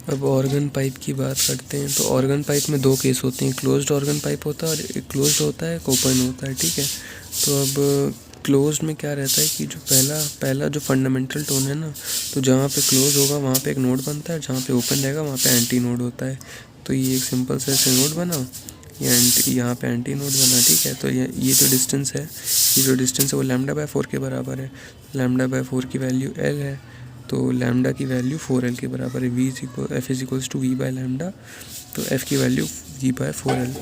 अब organ pipe की बात करते हैं। तो ऑर्गन पाइप में दो केस होते हैं, क्लोज्ड ऑर्गन पाइप होता है और एक क्लोज्ड होता है, एक ओपन होता है, ठीक है। तो अब क्लोज्ड में क्या रहता है कि जो पहला जो फंडामेंटल टोन है ना, तो जहाँ पे क्लोज होगा वहाँ पे एक नोड बनता है, जहाँ पे ओपन रहेगा वहाँ पे एंटी नोड होता है। तो ये एक सिंपल सा ऐसे नोड बना, यहाँ पे एंटी नोड बना, ठीक है। तो ये जो डिस्टेंस है वो λ/4 के बराबर है। λ/4 की वैल्यू L है, तो लैम्डा की वैल्यू 4L के बराबर है। F is equals to v/λ, तो F की वैल्यू v/4L,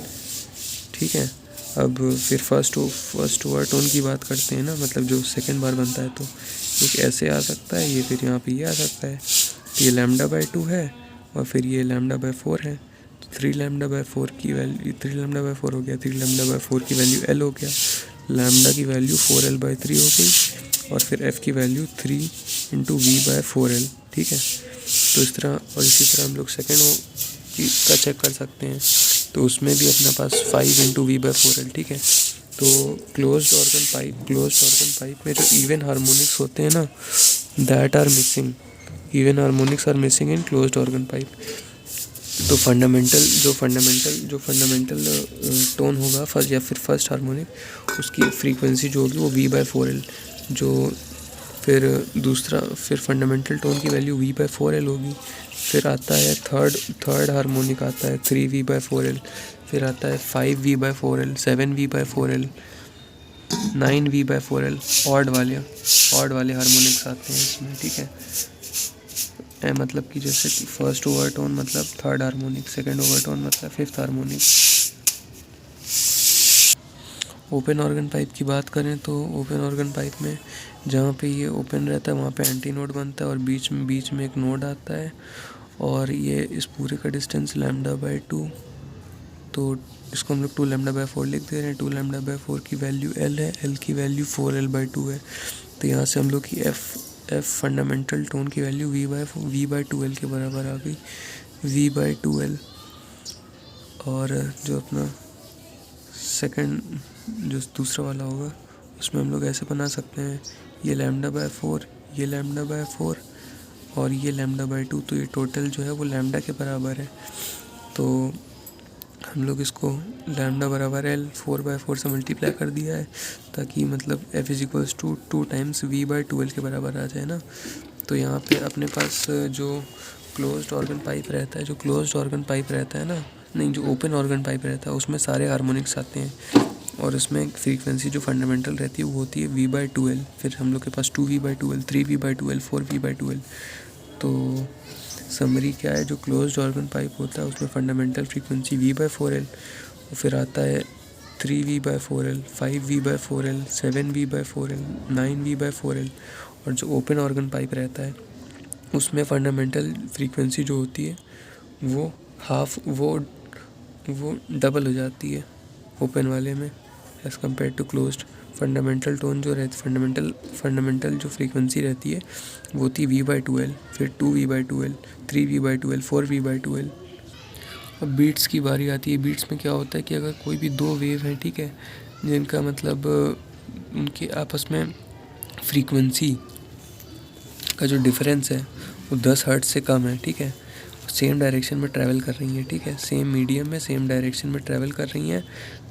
ठीक है। अब फिर फर्स्ट ओवर टोन की बात करते हैं ना, मतलब जो सेकेंड बार बनता है, तो एक ऐसे आ सकता है, ये फिर यहाँ पे ये आ सकता है। तो ये λ/2 है और फिर ये λ/4 है, तो 3λ/4 की वैल्यू 3λ/4 हो गया, 3λ/4 की वैल्यू L हो गया, लैम्डा की वैल्यू 4L/3 हो गई और फिर F की वैल्यू 3 इंटू v/4L, ठीक है। तो इस तरह और इसी तरह हम लोग सेकेंड का चेक कर सकते हैं, तो उसमें भी अपने पास 5 इंटू v/4L, ठीक है। तो क्लोज्ड ऑर्गन पाइप में जो इवन हार्मोनिक्स होते हैं ना, that are missing, even harmonics are missing in closed organ pipe. तो फंडामेंटल टोन होगा फर्स्ट या फिर फर्स्ट हार्मोनिक, उसकी फ्रीक्वेंसी जो होगी वो v/4L, जो फिर फंडामेंटल टोन की वैल्यू v/4L होगी। फिर आता है थर्ड हार्मोनिक आता है 3v/4L, फिर आता है 5v/4L, 7v/4L, 9v/4L, ऑड वाले हार्मोनिक्स आते हैं इसमें, ठीक है। मतलब कि जैसे कि फर्स्ट ओवरटोन मतलब थर्ड हार्मोनिक, सेकंड ओवरटोन मतलब fifth harmonic. Open organ pipe की बात करें तो ओपन ऑर्गन पाइप में जहाँ पे ये ओपन रहता है वहाँ पे एंटी नोड बनता है और बीच में एक नोड आता है, और ये इस पूरे का डिस्टेंस λ/2, तो इसको हम लोग 2λ/4 लिख दे रहे हैं। 2λ/4 की वैल्यू L है, L की वैल्यू 4L/2 है। तो यहाँ से हम लोग की F फंडामेंटल टोन की वैल्यू v/2L के बराबर आ गई, v/2L। और जो अपना सेकंड जो दूसरा वाला होगा उसमें हम लोग ऐसे बना सकते हैं, ये λ/4, ये λ/4 और ये λ/2, तो ये टोटल जो है वो लैम्डा के बराबर है। तो हम लोग इसको लैम्डा बराबर L 4/4 से मल्टीप्लाई कर दिया है, ताकि मतलब F is equals to 2 times v/2L के बराबर आ जाए ना। तो यहाँ पे अपने पास जो क्लोज्ड ऑर्गन पाइप रहता है ना, नहीं, जो ओपन ऑर्गन पाइप रहता है उसमें सारे हार्मोनिक्स आते हैं, और उसमें फ्रीक्वेंसी जो फंडामेंटल रहती है वो होती है v/2L। फिर हम लोग के पास 2v/2L, 3v/2L, 4v/2L। तो समरी क्या है, जो क्लोज्ड ऑर्गन पाइप होता है उसमें फंडामेंटल फ्रीक्वेंसी v/4L, और फिर आता है 3v/4L, 5v/4L, 7v/4L, 9v/4L। और जो ओपन ऑर्गन पाइप रहता है उसमें फंडामेंटल फ्रीक्वेंसी जो होती है वो डबल हो जाती है ओपन वाले में as compare to closed. Fundamental tone जो रहती फंडामेंटल जो फ्रीक्वेंसी रहती है वो होती है v/2L, फिर 2v/2L, 3v/2L, 4v/2L। अब बीट्स की बारी आती है। बीट्स में क्या होता है कि अगर कोई भी दो वेव हैं, ठीक है, जिनका मतलब उनके आपस में फ्रीक्वेंसी का जो डिफरेंस है वो 10 हर्ट्ज से कम है, ठीक है, सेम डायरेक्शन में ट्रैवल कर रही हैं, ठीक है, सेम मीडियम में सेम डायरेक्शन में ट्रैवल कर रही हैं,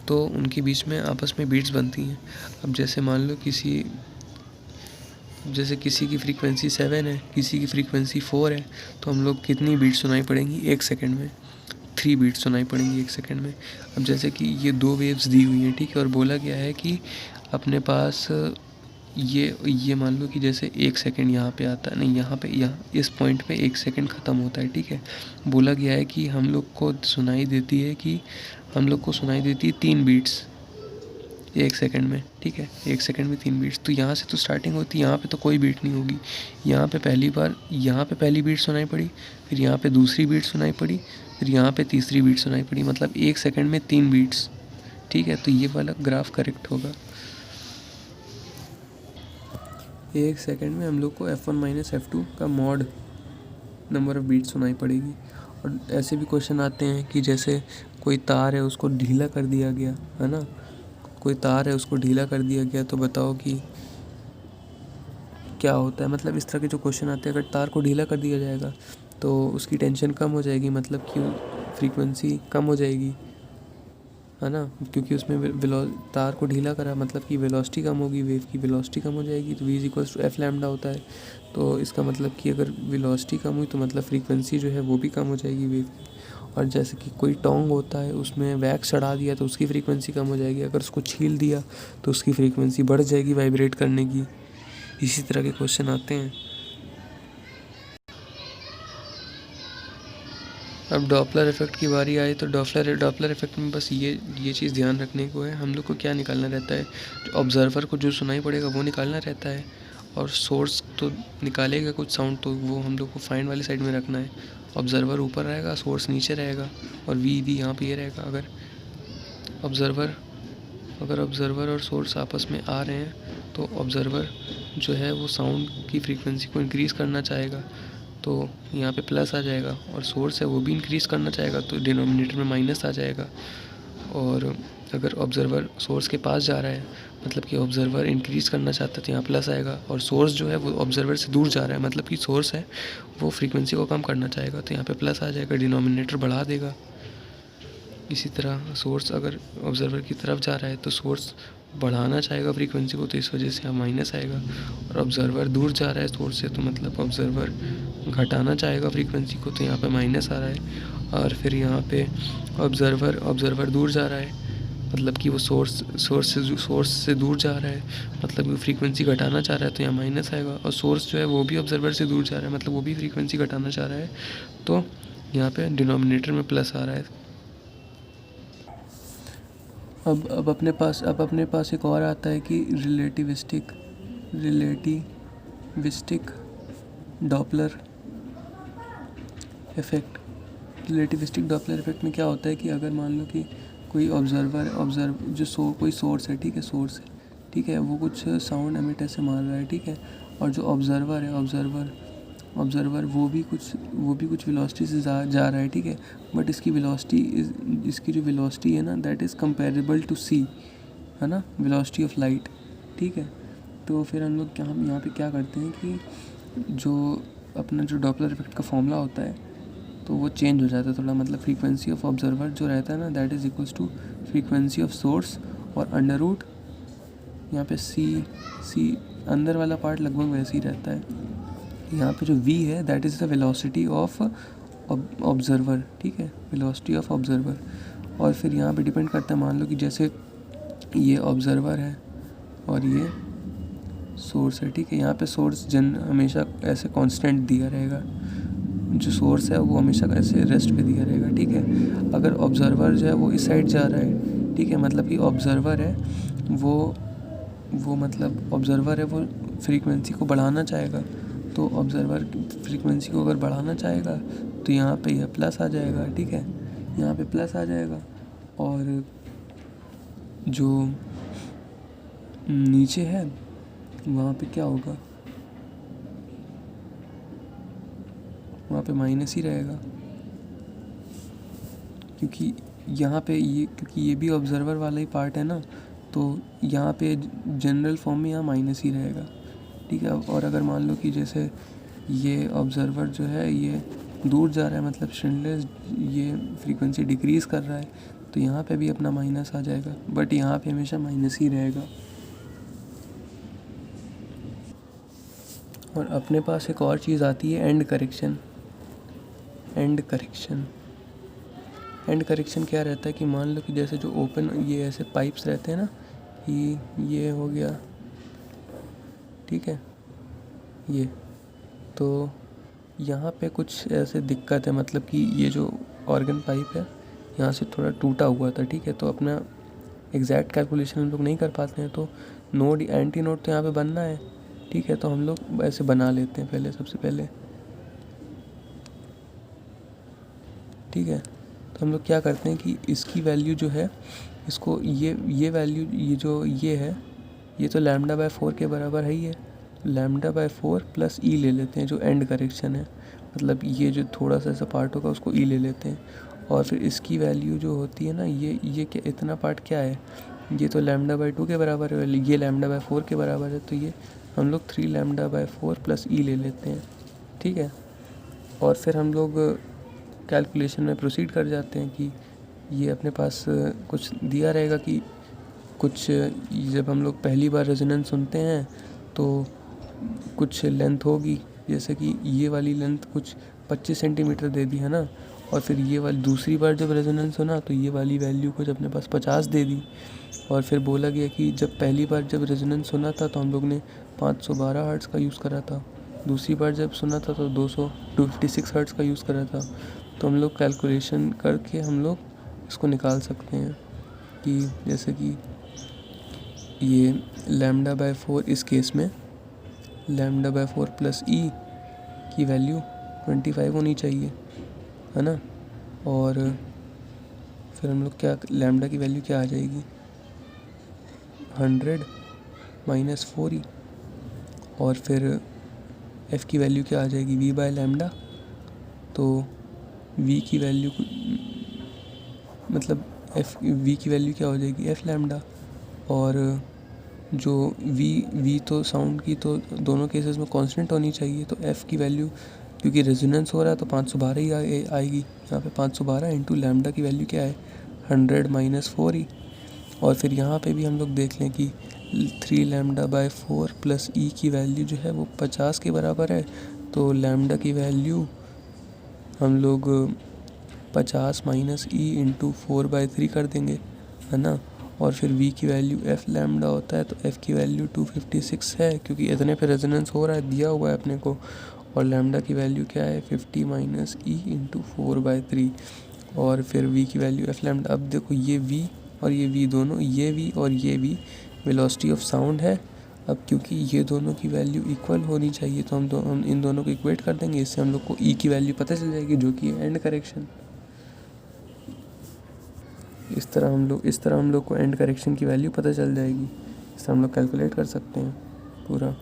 तो उनके बीच में आपस में बीट्स बनती हैं। अब जैसे मान लो किसी की फ्रीक्वेंसी 7 है, किसी की फ्रीक्वेंसी 4 है, तो हम लोग कितनी बीट्स सुनाई पड़ेंगी एक सेकंड में? 3 बीट्स सुनाई पड़ेंगी एक सेकंड में। अब जैसे कि ये दो वेव्स दी हुई हैं, ठीक है, और बोला गया है कि अपने पास ये मान लो कि जैसे एक सेकंड यहाँ पे आता है, नहीं, यहाँ इस पॉइंट पे एक सेकंड ख़त्म होता है, ठीक है। बोला गया है कि हम लोग को सुनाई देती है 3 बीट्स एक सेकंड में, ठीक है, एक सेकंड में 3 बीट्स। तो यहाँ से तो स्टार्टिंग होती है, यहाँ पे तो कोई बीट नहीं होगी। यहाँ पे पहली बीट सुनाई पड़ी, फिर यहाँ पे दूसरी बीट सुनाई पड़ी, फिर यहाँ पे तीसरी बीट सुनाई पड़ी, मतलब एक सेकंड में 3 बीट्स, ठीक है। तो ये वाला ग्राफ करेक्ट होगा। एक सेकंड में हम लोग को F1 - F2 का मॉड नंबर ऑफ बीट सुनाई पड़ेगी। और ऐसे भी क्वेश्चन आते हैं कि जैसे कोई तार है उसको ढीला कर दिया गया है ना, तो बताओ कि क्या होता है। मतलब इस तरह के जो क्वेश्चन आते हैं, अगर तार को ढीला कर दिया जाएगा तो उसकी टेंशन कम हो जाएगी, मतलब कि फ्रीक्वेंसी कम हो जाएगी, है ना, क्योंकि उसमें तार को ढीला करा, मतलब कि वेलोसिटी कम होगी, वेव की वेलोसिटी कम हो जाएगी। तो v is equals to F lambda होता है। तो इसका मतलब कि अगर वेलोसिटी कम हुई तो मतलब फ्रीक्वेंसी जो है वो भी कम हो जाएगी वेव की। और जैसे कि कोई टोंग होता है, उसमें वैक्स चढ़ा दिया तो उसकी फ्रीक्वेंसी कम हो जाएगी, अगर उसको छील दिया तो उसकी फ्रीक्वेंसी बढ़ जाएगी वाइब्रेट करने की। इसी तरह के क्वेश्चन आते हैं। अब डॉपलर इफेक्ट की बारी आई तो डॉपलर इफेक्ट में बस ये चीज़ ध्यान रखने को है, हम लोग को क्या निकालना रहता है, जो ऑब्जर्वर को जो सुनाई पड़ेगा वो निकालना रहता है, और सोर्स तो निकालेगा कुछ साउंड, तो वो हम लोग को फाइंड वाली साइड में रखना है। ऑब्जर्वर ऊपर रहेगा, सोर्स नीचे रहेगा, और वी यहाँ पे ये रहेगा। अगर ऑब्जर्वर और सोर्स आपस में आ रहे हैं तो ऑब्जर्वर जो है वो साउंड की फ्रीक्वेंसी को इंक्रीज़ करना चाहेगा, तो यहाँ पे प्लस आ जाएगा, और सोर्स है वो भी इंक्रीज़ करना चाहेगा तो डिनोमिनेटर में माइनस आ जाएगा। और अगर ऑब्जर्वर सोर्स के पास जा रहा है, मतलब कि ऑब्जर्वर इंक्रीज़ करना चाहता है तो यहाँ प्लस आएगा, और सोर्स जो है वो ऑब्जर्वर से दूर जा रहा है, मतलब कि सोर्स है वो फ्रीक्वेंसी को कम करना चाहेगा तो यहाँ पे प्लस आ जाएगा, डिनोमिनेटर बढ़ा देगा। इसी तरह सोर्स अगर ऑब्जर्वर की तरफ जा रहा है तो सोर्स बढ़ाना चाहेगा फ्रीक्वेंसी को, तो इस वजह से यहाँ माइनस आएगा। और ऑब्जर्वर दूर जा रहा है सोर्स से, तो मतलब ऑब्जर्वर घटाना चाहेगा फ्रीक्वेंसी को, तो यहाँ पे माइनस आ रहा है। और फिर यहाँ पे ऑब्जर्वर दूर जा रहा है, मतलब कि वो सोर्स से दूर जा रहा है, मतलब वो फ्रीक्वेंसी घटाना चाह रहा है, तो यहाँ माइनस आएगा। और सोर्स जो है वो भी ऑब्जर्वर से दूर जा रहा है, मतलब वो भी फ्रीक्वेंसी घटाना चाह रहा है, तो यहाँ पे डिनोमिनेटर में प्लस आ रहा है। अब अपने पास एक और आता है कि relativistic Doppler effect. Relativistic Doppler effect में क्या होता है कि अगर मान लो कि कोई कोई सोर्स है, ठीक है, वो कुछ साउंड एमिट ऐसे मार रहा है, ठीक है, और जो ऑब्जर्वर वो भी कुछ वेलोसिटी से जा रहा है, ठीक है, बट इसकी जो वेलोसिटी है ना, दैट इज़ कंपेरेबल टू सी, है ना, वेलोसिटी ऑफ लाइट, ठीक है। तो फिर हम लोग यहाँ पे क्या करते हैं कि जो डॉपलर इफेक्ट का फॉर्मूला होता है तो वो चेंज हो जाता है थोड़ा, मतलब फ्रीक्वेंसी ऑफ ऑब्जर्वर जो रहता है ना, that is equals to frequency of source, और अंडर रूट यहाँ पे सी अंदर वाला पार्ट लगभग वैसे ही रहता है। यहाँ पे जो v है that is the velocity of observer, ठीक है, वेलोसिटी ऑफ ऑब्जर्वर। और फिर यहाँ पे डिपेंड करता है, मान लो कि जैसे ये ऑब्जर्वर है और ये सोर्स है, ठीक है, यहाँ पे सोर्स हमेशा ऐसे कांस्टेंट दिया रहेगा, जो सोर्स है वो हमेशा ऐसे रेस्ट पे दिया रहेगा, ठीक है। अगर ऑब्जर्वर जो है वो इस साइड जा रहा है, ठीक है, मतलब कि ऑब्जर्वर है वो फ्रीक्वेंसी को बढ़ाना चाहेगा, तो ऑब्जर्वर फ्रीक्वेंसी को अगर बढ़ाना चाहेगा तो यहाँ पे यह प्लस आ जाएगा, ठीक है, यहाँ पे प्लस आ जाएगा। और जो नीचे है वहाँ पे क्या होगा, वहाँ पे माइनस ही रहेगा, क्योंकि ये भी ऑब्जर्वर वाला ही पार्ट है ना, तो यहाँ पे जनरल फॉर्म में यहाँ माइनस ही रहेगा, ठीक है। और अगर मान लो कि जैसे ये ऑब्जर्वर जो है ये दूर जा रहा है, मतलब श्रिनलेस ये फ्रीक्वेंसी डिक्रीज़ कर रहा है, तो यहाँ पे भी अपना माइनस आ जाएगा, बट यहाँ पे हमेशा माइनस ही रहेगा। और अपने पास एक और चीज़ आती है एंड करेक्शन क्या रहता है कि मान लो कि जैसे जो ओपन ये ऐसे पाइप्स रहते हैं ना, ये हो गया, ठीक है, ये तो यहाँ पे कुछ ऐसे दिक्कत है, मतलब कि ये जो ऑर्गन पाइप है यहाँ से थोड़ा टूटा हुआ था, ठीक है, तो अपना एग्जैक्ट कैलकुलेशन हम लोग नहीं कर पाते हैं, तो एंटी नोड तो यहाँ पे बनना है, ठीक है, तो हम लोग ऐसे बना लेते हैं सबसे पहले, ठीक है। तो हम लोग क्या करते हैं कि इसकी वैल्यू जो है, इसको ये वैल्यू ये है, ये तो λ/4 के बराबर है ही है, λ/4 प्लस ई ले लेते हैं जो एंड करेक्शन है, मतलब ये जो थोड़ा सा ऐसा पार्ट होगा उसको ई ले लेते हैं। और फिर इसकी वैल्यू जो होती है ना, ये क्या इतना पार्ट क्या है, ये तो λ/2 के बराबर है, ये λ/4 के बराबर है, तो ये हम लोग 3 λ/4 प्लस ई ले लेते हैं, ठीक है। और फिर हम लोग कैलकुलेशन में प्रोसीड कर जाते हैं कि ये अपने पास कुछ दिया रहेगा कि कुछ, जब हम लोग पहली बार रेजोनेंस सुनते हैं तो कुछ लेंथ होगी, जैसे कि ये वाली लेंथ कुछ 25 सेंटीमीटर दे दी है ना, और फिर ये वाली दूसरी बार जब रेजोनेंस सुना तो ये वाली वैल्यू कुछ अपने पास 50 दे दी। और फिर बोला गया कि जब पहली बार जब रेजोनेंस सुना था तो हम लोग ने 512 हर्ट्ज़ का यूज़ करा था, दूसरी बार जब सुना था तो 256 हर्ट्ज़ का यूज़ करा था। तो हम लोग कैलकुलेशन करके हम लोग इसको निकाल सकते हैं कि जैसे कि ये λ/4 इस केस में λ/4 प्लस ई की वैल्यू 25 होनी चाहिए, है ना। और फिर हम लोग क्या, लैम्डा की वैल्यू क्या आ जाएगी 100 माइनस 4e, और फिर f की वैल्यू क्या आ जाएगी v/λ। तो v की वैल्यू मतलब v की वैल्यू क्या हो जाएगी f λ, और जो v तो साउंड की तो दोनों केसेस में कांस्टेंट होनी चाहिए, तो f की वैल्यू क्योंकि रेजोनेंस हो रहा है तो 512 ही आएगी यहाँ पे। 512 इंटू लैम्डा की वैल्यू क्या है 100 माइनस 4e। और फिर यहाँ पे भी हम लोग देख लें कि 3λ/4 प्लस ई की वैल्यू जो है वो 50 के बराबर है, तो लैम्डा की वैल्यू हम लोग 50 माइनस ई इंटू 4/3 कर देंगे, है ना। और फिर v की वैल्यू f लैम्डा होता है, तो f की वैल्यू 256 है क्योंकि इतने पे रेजोनेंस हो रहा है, दिया हुआ है अपने को। और लैम्डा की वैल्यू क्या है 50 माइनस ई इंटू 4/3, और फिर v की वैल्यू f लैम्डा। अब देखो ये v और ये v दोनों, ये v और ये v वेलोसिटी ऑफ साउंड है। अब क्योंकि ये दोनों की वैल्यू इक्वल होनी चाहिए तो हम इन दोनों को इक्वेट कर देंगे, इससे हम लोग को e की वैल्यू पता चल जाएगी जो कि एंड करेक्शन। इस तरह हम लोग को एंड करेक्शन की वैल्यू पता चल जाएगी, इससे हम लोग कैलकुलेट कर सकते हैं पूरा।